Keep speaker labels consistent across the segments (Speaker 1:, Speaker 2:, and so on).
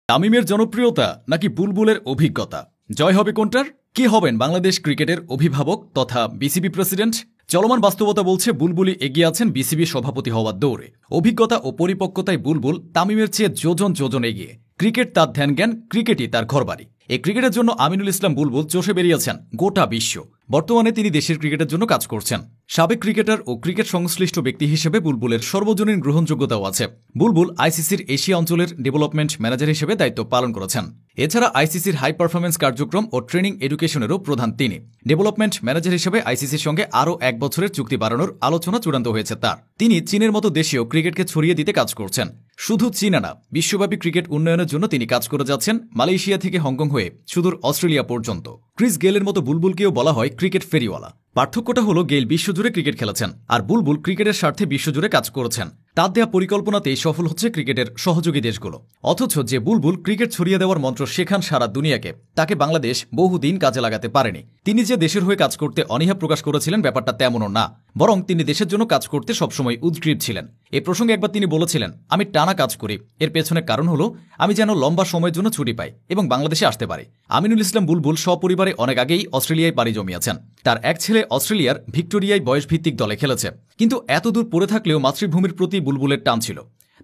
Speaker 1: তামিমের জনপ্রিয়তা নাকি বুলবুলের অভিজ্ঞতা, জয় হবে কোনটার? কে হবেন বাংলাদেশ ক্রিকেটের অভিভাবক তথা বিসিবি প্রেসিডেন্ট? চলমান বাস্তবতা বলছে বুলবুলই এগিয়ে আছেন বিসিবি সভাপতি হওয়ার দৌড়ে। অভিজ্ঞতা ও পরিপক্কতায় বুলবুল তামিমের চেয়ে যোজন যোজন এগিয়ে। ক্রিকেট তার ধ্যানজ্ঞান, ক্রিকেটই তার ঘরবাড়ি। এই ক্রিকেটের জন্য আমিনুল ইসলাম বুলবুল চষে বেরিয়েছেন গোটা বিশ্ব। বর্তমানে তিনি দেশের ক্রিকেটের জন্য কাজ করছেন। সাবেক ক্রিকেটার ও ক্রিকেট সংশ্লিষ্ট ব্যক্তি হিসেবে বুলবুলের সর্বজনীন গ্রহণযোগ্যতাও আছে। বুলবুল আইসিসির এশিয়া অঞ্চলের ডেভেলপমেন্ট ম্যানেজার হিসেবে দায়িত্ব পালন করেছেন। এছাড়া আইসিসির হাই পারফরমেন্স কার্যক্রম ও ট্রেনিং এডুকেশনেরও প্রধান তিনি। ডেভেলপমেন্ট ম্যানেজার হিসেবে আইসিসির সঙ্গে আরও 1 বছরের চুক্তি বাড়ানোর আলোচনা চূড়ান্ত হয়েছে তার। তিনি চীনের মতো দেশেও ক্রিকেটকে ছড়িয়ে দিতে কাজ করছেন। শুধু চীনা না, বিশ্বব্যাপী ক্রিকেট উন্নয়নের জন্য তিনি কাজ করে যাচ্ছেন, মালয়েশিয়া থেকে হংকং হয়ে সুদূর অস্ট্রেলিয়া পর্যন্ত। ক্রিস গেলের মতো বুলবুলকেও বলা হয় ক্রিকেট ফেরিওয়ালা। পার্থক্যটা হলো গেইল বিশ্বজুড়ে ক্রিকেট খেলেছেন, আর বুলবুল ক্রিকেটের স্বার্থে বিশ্বজুড়ে কাজ করেছেন। তার দেয়া পরিকল্পনাতেই সফল হচ্ছে ক্রিকেটের সহযোগী দেশগুলো। অথচ যে বুলবুল ক্রিকেট ছড়িয়ে দেওয়ার মন্ত্র শেখান সারা দুনিয়াকে, তাকে বাংলাদেশ বহুদিন কাজে লাগাতে পারেনি। তিনি যে দেশের হয়ে কাজ করতে অনীহা প্রকাশ করেছিলেন, ব্যাপারটা তেমনও না, বরং তিনি দেশের জন্য কাজ করতে সবসময় উদ্গ্রীব ছিলেন। এ প্রসঙ্গে একবার তিনি বলেছিলেন, আমি টানা কাজ করি, এর পেছনে কারণ হলো আমি যেন লম্বা সময়ের জন্য ছুটি পাই এবং বাংলাদেশে আসতে পারি। আমিনুল ইসলাম বুলবুল সপরিবারে অনেক আগেই অস্ট্রেলিয়ায় পাড়ি জমিয়েছেন। তার এক ছেলে অস্ট্রেলিয়ার ভিক্টোরিয়ায় বয়সভিত্তিক দলে খেলেছে। কিন্তু এতদূর পড়ে থাকলেও মাতৃভূমির প্রতি বুলবুলের টান ছিল।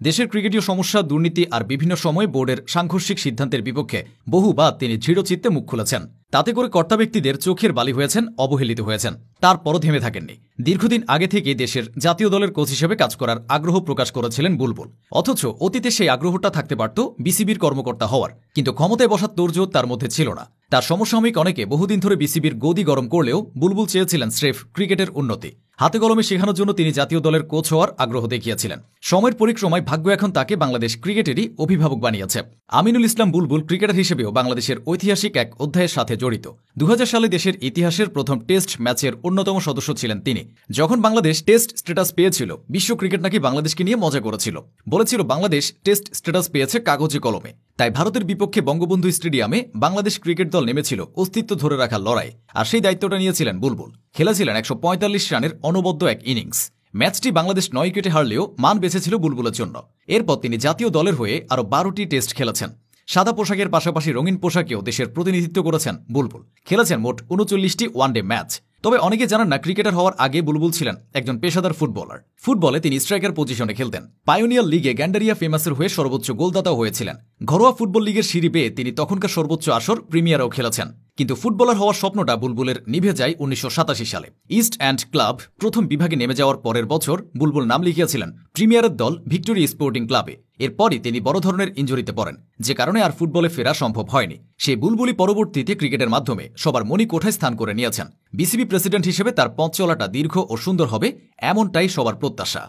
Speaker 1: দেশের ক্রিকেটীয় সমস্যা, দুর্নীতি আর বিভিন্ন সময় বোর্ডের সাংঘর্ষিক সিদ্ধান্তের বিপক্ষে বহুবার তিনি দৃঢ়চিত্তে মুখ খুলেছেন। তাতে করে কর্তা ব্যক্তিদের চোখের বালি হয়েছেন, অবহেলিত হয়েছেন। তারপরও থেমে থাকেননি। দীর্ঘদিন আগে থেকে দেশের জাতীয় দলের কোচ হিসেবে কাজ করার আগ্রহ প্রকাশ করেছিলেন বুলবুল। অথচ অতীতে সেই আগ্রহটা থাকতে পারত বিসিবির কর্মকর্তা হওয়ার, কিন্তু ক্ষমতায় বসার তোড়জোড় তার মধ্যে ছিল না। তার সমসাময়িক অনেকে বহুদিন ধরে বিসিবির গদি গরম করলেও বুলবুল চেয়েছিলেন স্রেফ ক্রিকেটের উন্নতি। হাতে কলমে শেখানোর জন্য তিনি জাতীয় দলের কোচ হওয়ার আগ্রহ দেখিয়েছিলেন। সময়ের পরিক্রমায় ভাগ্য এখন তাকে বাংলাদেশ ক্রিকেটেরই অভিভাবক বানিয়েছে। আমিনুল ইসলাম বুলবুল ক্রিকেটার হিসেবেও বাংলাদেশের ঐতিহাসিক এক অধ্যায়ের সাথে জড়িত। 2000 সালে দেশের ইতিহাসের প্রথম টেস্ট ম্যাচের অন্যতম সদস্য ছিলেন তিনি। যখন বাংলাদেশ টেস্ট স্ট্যাটাস পেয়েছিল, বিশ্ব ক্রিকেট নাকি বাংলাদেশকে নিয়ে মজা করেছিল। বলেছিল বাংলাদেশ টেস্ট স্ট্যাটাস পেয়েছে কাগজে কলমে। তাই ভারতের বিপক্ষে বঙ্গবন্ধু স্টেডিয়ামে বাংলাদেশ ক্রিকেট দল নেমেছিল অস্তিত্ব ধরে রাখার লড়াই, আর সেই দায়িত্বটা নিয়েছিলেন বুলবুল। খেলেছিলেন 145 রানের অনবদ্য এক ইনিংস। ম্যাচটি বাংলাদেশ 9 উইকেটে হারলেও মান বেঁচেছিল বুলবুলের জন্য। এরপর তিনি জাতীয় দলের হয়ে আরও 12টি টেস্ট খেলেছেন। সাদা পোশাকের পাশাপাশি রঙিন পোশাকেও দেশের প্রতিনিধিত্ব করেছেন বুলবুল। খেলেছেন মোট 39টি ওয়ানডে ম্যাচ। তবে অনেকে জানান না, ক্রিকেটার হওয়ার আগে বুলবুল ছিলেন একজন পেশাদার ফুটবলার। ফুটবলে তিনি স্ট্রাইকার পজিশনে খেলতেন। পায়োনিয়ার লিগে গ্যান্ডারিয়া ফেমাসের হয়ে সর্বোচ্চ গোলদাতাও হয়েছিলেন। ঘরোয়া ফুটবল লিগের সিঁড়ি বেয়ে তিনি তখনকার সর্বোচ্চ আসর প্রিমিয়ারও খেলেছেন। কিন্তু ফুটবলার হওয়ার স্বপ্নটা বুলবুলের নিভে যায় 1987 সালে। ইস্ট অ্যান্ড ক্লাব প্রথম বিভাগে নেমে যাওয়ার পরের বছর বুলবুল নাম লিখিয়েছিলেন প্রিমিয়ারের দল ভিক্টোরিয়া স্পোর্টিং ক্লাবে। এরপরই তিনি বড় ধরনের ইনজুরিতে পড়েন, যে কারণে আর ফুটবলে ফেরা সম্ভব হয়নি। সেই বুলবুলই পরবর্তীতে ক্রিকেটের মাধ্যমে সবার মনিকোঠায় স্থান করে নিয়েছেন। বিসিবি প্রেসিডেন্ট হিসেবে তার পথ চলাটা দীর্ঘ ও সুন্দর হবে, এমনটাই সবার প্রত্যাশা।